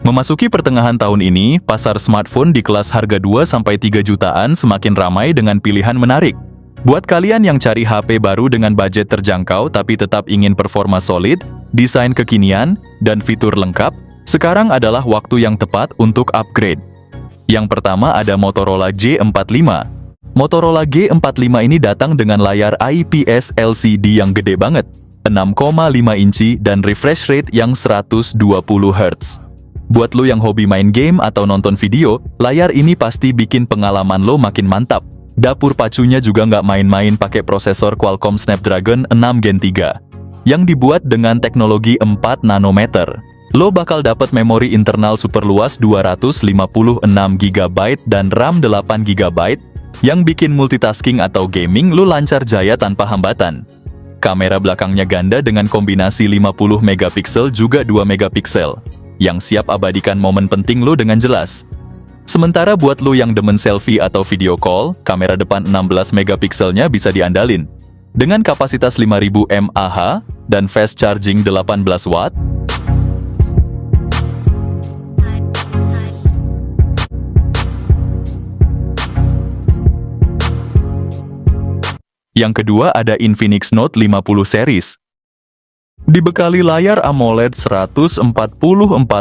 Memasuki pertengahan tahun ini, pasar smartphone di kelas harga 2-3 jutaan semakin ramai dengan pilihan menarik. Buat kalian yang cari HP baru dengan budget terjangkau tapi tetap ingin performa solid, desain kekinian, dan fitur lengkap, sekarang adalah waktu yang tepat untuk upgrade. Yang pertama ada Motorola G45. Motorola G45 ini datang dengan layar IPS LCD yang gede banget, 6,5 inci dan refresh rate yang 120 Hz. Buat lo yang hobi main game atau nonton video, layar ini pasti bikin pengalaman lo makin mantap. Dapur pacunya juga nggak main-main pakai prosesor Qualcomm Snapdragon 6 Gen 3, yang dibuat dengan teknologi 4 nanometer. Lo bakal dapat memori internal super luas 256 GB dan RAM 8 GB, yang bikin multitasking atau gaming lo lancar jaya tanpa hambatan. Kamera belakangnya ganda dengan kombinasi 50 megapiksel juga 2 megapiksel, yang siap abadikan momen penting lo dengan jelas. Sementara buat lo yang demen selfie atau video call, kamera depan 16 megapikselnya bisa diandalin. Dengan kapasitas 5000 mAh dan fast charging 18 watt, yang kedua ada Infinix Note 50 series. Dibekali layar AMOLED 144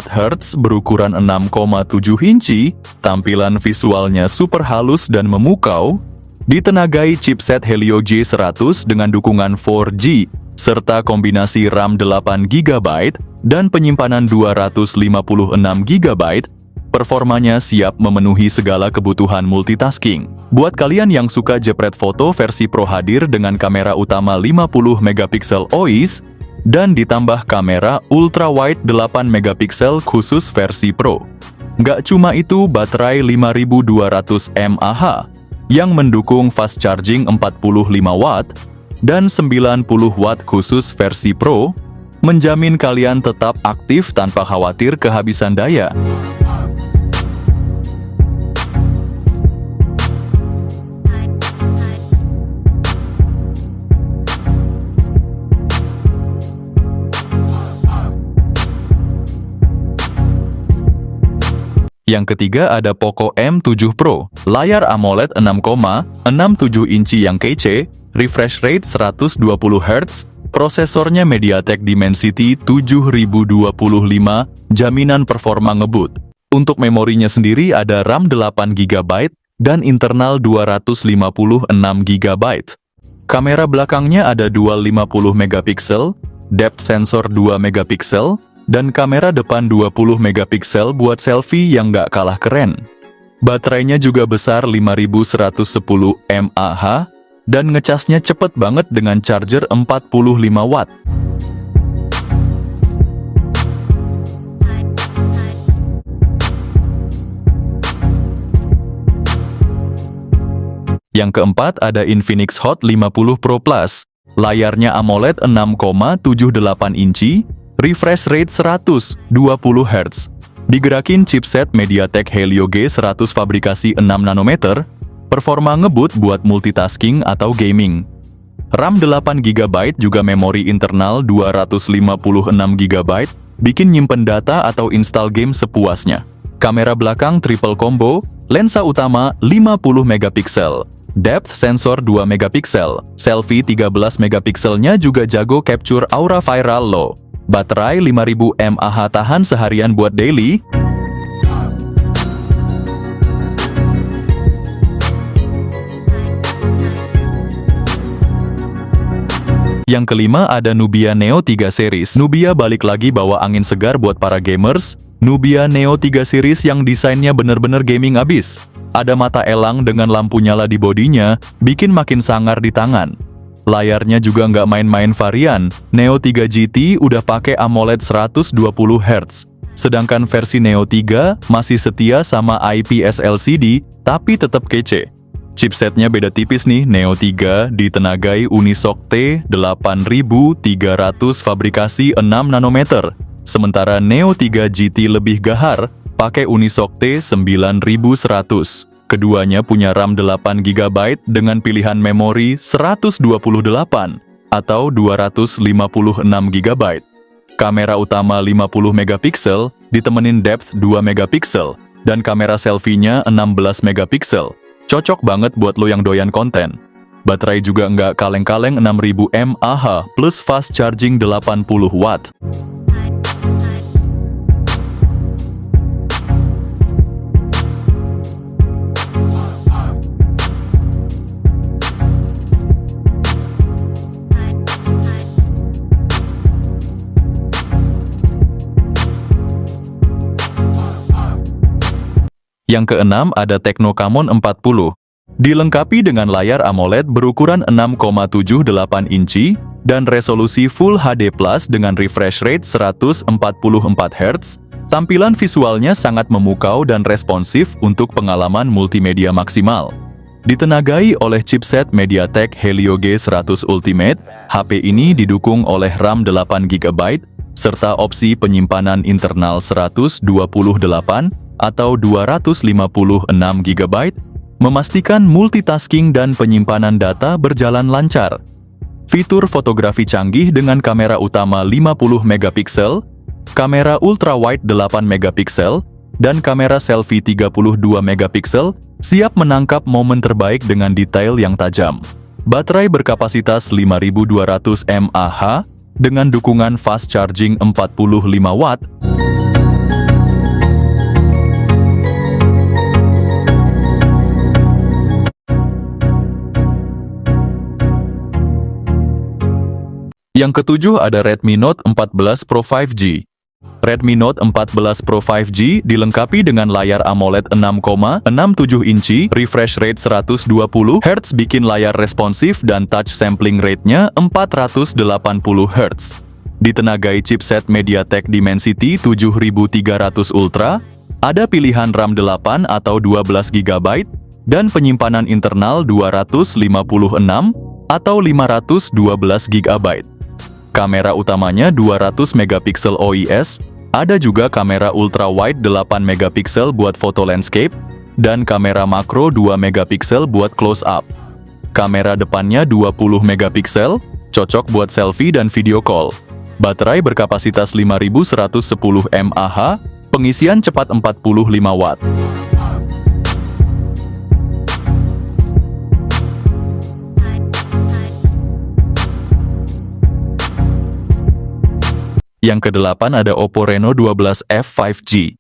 Hz berukuran 6,7 inci, tampilan visualnya super halus dan memukau, ditenagai chipset Helio G100 dengan dukungan 4G, serta kombinasi RAM 8 GB dan penyimpanan 256 GB, performanya siap memenuhi segala kebutuhan multitasking. Buat kalian yang suka jepret foto, versi Pro hadir dengan kamera utama 50 megapiksel OIS, dan ditambah kamera ultra wide 8 megapiksel khusus versi Pro. Nggak cuma itu, baterai 5200 mAh yang mendukung fast charging 45 watt dan 90 watt khusus versi Pro menjamin kalian tetap aktif tanpa khawatir kehabisan daya. Yang ketiga ada Poco M7 Pro, layar AMOLED 6,67 inci yang kece, refresh rate 120 Hz, prosesornya MediaTek Dimensity 7025, jaminan performa ngebut. Untuk memorinya sendiri ada RAM 8 GB dan internal 256 GB. Kamera belakangnya ada dual 50 megapiksel, depth sensor 2 megapiksel, dan kamera depan 20 megapiksel buat selfie yang nggak kalah keren. Baterainya juga besar 5110 mAh, dan ngecasnya cepet banget dengan charger 45 watt. Yang keempat ada Infinix Hot 50 Pro Plus, layarnya AMOLED 6,78 inci, refresh rate 120 Hz, digerakin chipset MediaTek Helio G100 fabrikasi 6 nanometer, performa ngebut buat multitasking atau gaming. RAM 8 GB juga memori internal 256 GB, bikin nyimpen data atau install game sepuasnya. Kamera belakang triple combo, lensa utama 50 megapiksel, depth sensor 2 megapiksel, selfie 13 megapikselnya juga jago capture aura viral loh. Baterai 5000 mAh tahan seharian buat daily. Yang kelima ada Nubia Neo 3 series. Nubia balik lagi bawa angin segar buat para gamers. Nubia Neo 3 series yang desainnya bener-bener gaming abis. Ada mata elang dengan lampu nyala di bodinya, bikin makin sangar di tangan. Layarnya juga nggak main-main varian, Neo 3 GT udah pakai AMOLED 120 Hz, sedangkan versi Neo 3 masih setia sama IPS LCD, tapi tetap kece. Chipsetnya beda tipis nih, Neo 3 ditenagai Unisoc T8300 fabrikasi 6 nanometer, sementara Neo 3 GT lebih gahar, pakai Unisoc T9100. Keduanya punya RAM 8 GB dengan pilihan memori 128 atau 256 GB. Kamera utama 50 megapiksel ditemenin depth 2 megapiksel dan kamera selfie-nya 16 megapiksel. Cocok banget buat lo yang doyan konten. Baterai juga nggak kaleng-kaleng 6000 mAh plus fast charging 80 watt. Yang keenam ada Tecno Camon 40. Dilengkapi dengan layar AMOLED berukuran 6,78 inci dan resolusi Full HD Plus dengan refresh rate 144 Hz, tampilan visualnya sangat memukau dan responsif untuk pengalaman multimedia maksimal. Ditenagai oleh chipset MediaTek Helio G100 Ultimate, HP ini didukung oleh RAM 8GB serta opsi penyimpanan internal 128 atau 256GB, memastikan multitasking dan penyimpanan data berjalan lancar. Fitur fotografi canggih dengan kamera utama 50 megapiksel, kamera ultrawide 8 megapiksel, dan kamera selfie 32 megapiksel siap menangkap momen terbaik dengan detail yang tajam. Baterai berkapasitas 5200 mAh dengan dukungan fast charging 45 watt. Yang ketujuh ada Redmi Note 14 Pro 5G. Redmi Note 14 Pro 5G dilengkapi dengan layar AMOLED 6,67 inci, refresh rate 120 Hz bikin layar responsif dan touch sampling rate-nya 480 Hz. Ditenagai chipset MediaTek Dimensity 7300 Ultra, ada pilihan RAM 8 atau 12GB, dan penyimpanan internal 256 atau 512GB. Kamera utamanya 200 megapiksel OIS, ada juga kamera ultrawide 8 megapiksel buat foto landscape, dan kamera makro 2 megapiksel buat close up. Kamera depannya 20 megapiksel, cocok buat selfie dan video call. Baterai berkapasitas 5110 mAh, pengisian cepat 45 watt. Yang kedelapan ada Oppo Reno 12F 5G.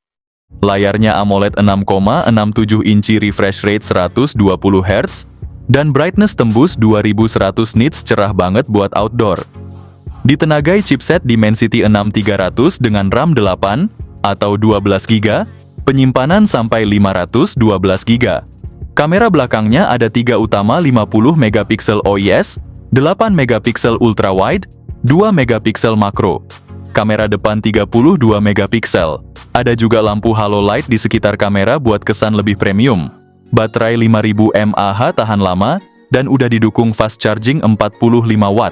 Layarnya AMOLED 6,67 inci, refresh rate 120 Hz, dan brightness tembus 2100 nits, cerah banget buat outdoor. Ditenagai chipset Dimensity 6300 dengan RAM 8 atau 12GB, penyimpanan sampai 512GB. Kamera belakangnya ada 3 utama 50 megapiksel OIS, 8 megapiksel ultrawide, 2 megapiksel makro. Kamera depan 32 megapiksel. Ada juga lampu halo light di sekitar kamera buat kesan lebih premium. Baterai 5000 mAh tahan lama, dan udah didukung fast charging 45 watt.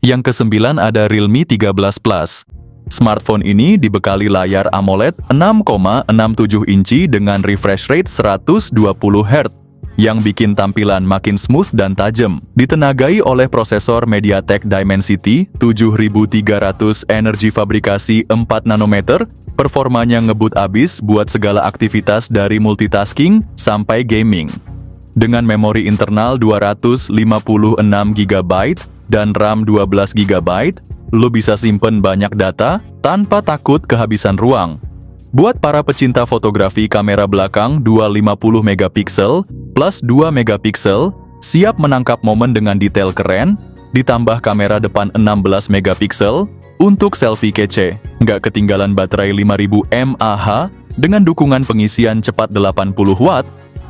Yang kesembilan ada Realme 13 Plus. Smartphone ini dibekali layar AMOLED 6,67 inci dengan refresh rate 120 Hz, yang bikin tampilan makin smooth dan tajam. Ditenagai oleh prosesor MediaTek Dimensity 7300 energi fabrikasi 4 nanometer, performanya ngebut abis buat segala aktivitas dari multitasking sampai gaming. Dengan memori internal 256GB dan RAM 12GB, lo bisa simpen banyak data tanpa takut kehabisan ruang. Buat para pecinta fotografi, kamera belakang 250 megapiksel plus 2 megapiksel siap menangkap momen dengan detail keren, ditambah kamera depan 16 megapiksel untuk selfie kece. Nggak ketinggalan baterai 5000 mAh dengan dukungan pengisian cepat 80 watt,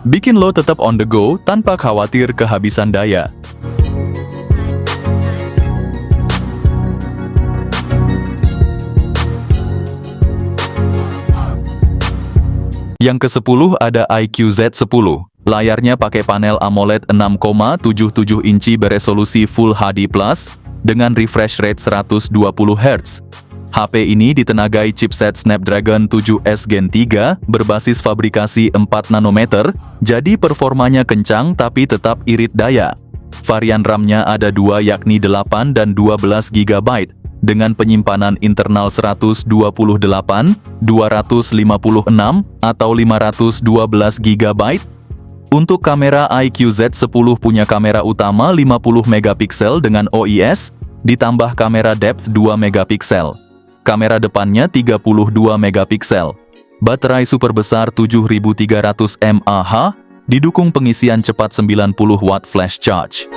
bikin lo tetap on the go tanpa khawatir kehabisan daya. Yang ke-10 ada iQOO Z10. Layarnya pakai panel AMOLED 6,77 inci beresolusi Full HD Plus dengan refresh rate 120 Hz. HP ini ditenagai chipset Snapdragon 7S Gen 3 berbasis fabrikasi 4 nanometer, jadi performanya kencang tapi tetap irit daya. Varian RAM-nya ada dua yakni 8 dan 12 GB, dengan penyimpanan internal 128, 256, atau 512 GB. Untuk kamera iQOO Z10 punya kamera utama 50 megapiksel dengan OIS, ditambah kamera depth 2 megapiksel. Kamera depannya 32 megapiksel. Baterai super besar 7300 mAh, didukung pengisian cepat 90 watt flash charge.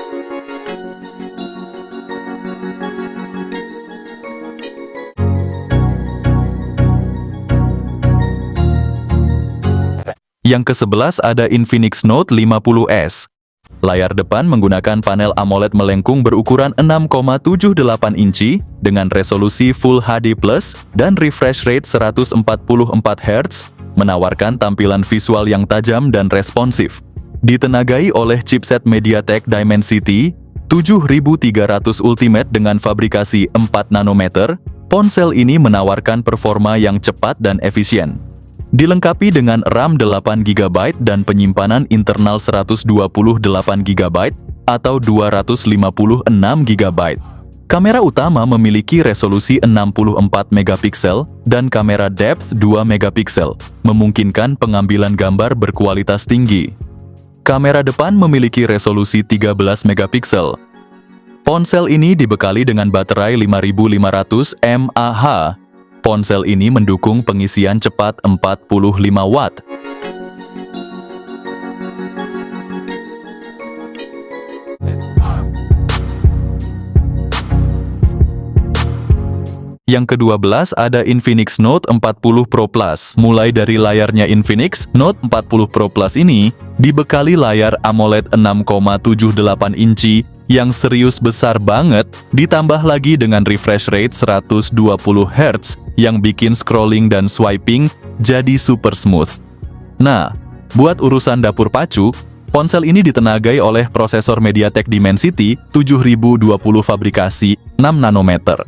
Yang ke-11 ada Infinix Note 50S. Layar depan menggunakan panel AMOLED melengkung berukuran 6,78 inci dengan resolusi Full HD+ dan refresh rate 144 Hz, menawarkan tampilan visual yang tajam dan responsif. Ditenagai oleh chipset MediaTek Dimensity 7300 Ultimate dengan fabrikasi 4 nanometer, ponsel ini menawarkan performa yang cepat dan efisien. Dilengkapi dengan RAM 8 GB dan penyimpanan internal 128 GB atau 256 GB. Kamera utama memiliki resolusi 64 megapiksel dan kamera depth 2 megapiksel, memungkinkan pengambilan gambar berkualitas tinggi. Kamera depan memiliki resolusi 13 megapiksel. Ponsel ini dibekali dengan baterai 5500 mAh. Ponsel ini mendukung pengisian cepat 45 watt. Yang ke-12 ada Infinix Note 40 Pro Plus. Mulai dari layarnya Infinix Note 40 Pro Plus ini dibekali layar AMOLED 6,78 inci yang serius besar banget, ditambah lagi dengan refresh rate 120 Hz yang bikin scrolling dan swiping jadi super smooth. Nah, buat urusan dapur pacu, ponsel ini ditenagai oleh prosesor MediaTek Dimensity 7020 fabrikasi 6 nanometer.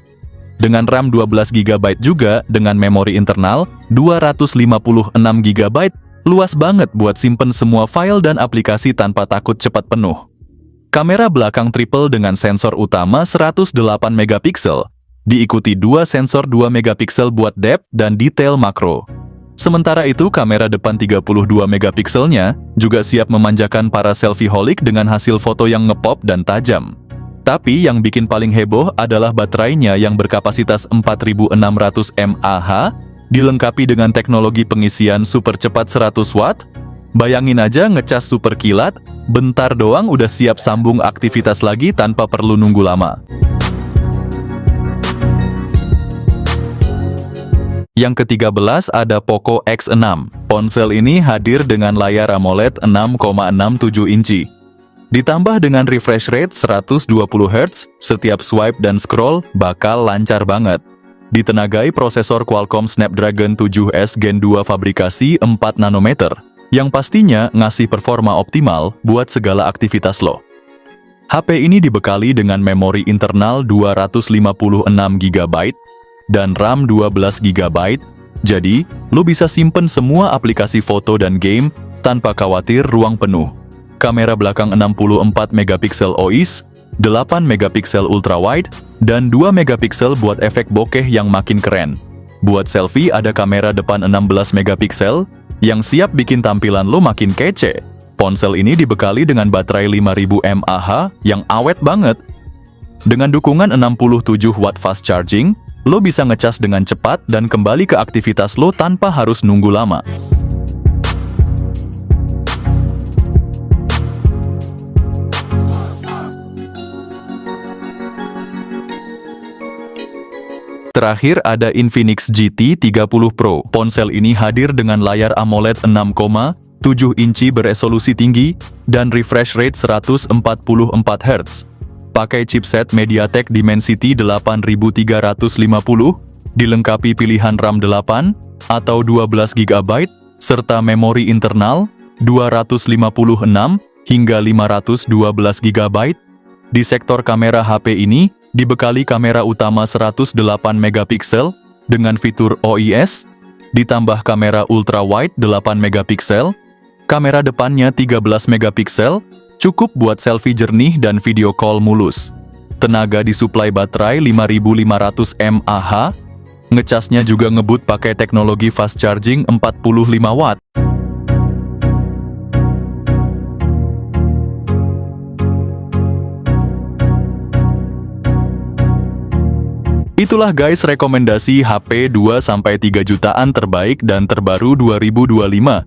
Dengan RAM 12 GB juga dengan memori internal 256 GB, luas banget buat simpen semua file dan aplikasi tanpa takut cepat penuh. Kamera belakang triple dengan sensor utama 108 megapiksel, diikuti dua sensor 2 megapiksel buat depth dan detail makro. Sementara itu kamera depan 32 megapikselnya juga siap memanjakan para selfie-holic dengan hasil foto yang ngepop dan tajam. Tapi yang bikin paling heboh adalah baterainya yang berkapasitas 4600 mAh, dilengkapi dengan teknologi pengisian super cepat 100 watt. Bayangin aja ngecas super kilat, bentar doang udah siap sambung aktivitas lagi tanpa perlu nunggu lama. Yang ke-13 ada Poco X6. Ponsel ini hadir dengan layar AMOLED 6,67 inci. Ditambah dengan refresh rate 120 Hz, setiap swipe dan scroll bakal lancar banget. Ditenagai prosesor Qualcomm Snapdragon 7S Gen 2 fabrikasi 4 nanometer, yang pastinya ngasih performa optimal buat segala aktivitas lo. HP ini dibekali dengan memori internal 256 GB dan RAM 12 GB, jadi lo bisa simpen semua aplikasi foto dan game tanpa khawatir ruang penuh. Kamera belakang 64 megapiksel OIS, 8 megapiksel ultrawide, dan 2 megapiksel buat efek bokeh yang makin keren. Buat selfie ada kamera depan 16 megapiksel, yang siap bikin tampilan lo makin kece. Ponsel ini dibekali dengan baterai 5000 mAh yang awet banget. Dengan dukungan 67 watt fast charging, lo bisa ngecas dengan cepat dan kembali ke aktivitas lo tanpa harus nunggu lama. Terakhir ada Infinix GT 30 Pro. Ponsel ini hadir dengan layar AMOLED 6,7 inci beresolusi tinggi dan refresh rate 144 Hz. Pakai chipset MediaTek Dimensity 8350, dilengkapi pilihan RAM 8 atau 12 GB, serta memori internal 256 hingga 512 GB. Di sektor kamera HP ini dibekali kamera utama 108 megapiksel dengan fitur OIS, ditambah kamera ultrawide 8 megapiksel, kamera depannya 13 megapiksel, cukup buat selfie jernih dan video call mulus. Tenaga disuplai baterai 5500 mAh, ngecasnya juga ngebut pakai teknologi fast charging 45 watt. Itulah guys rekomendasi HP 2-3 jutaan terbaik dan terbaru 2025.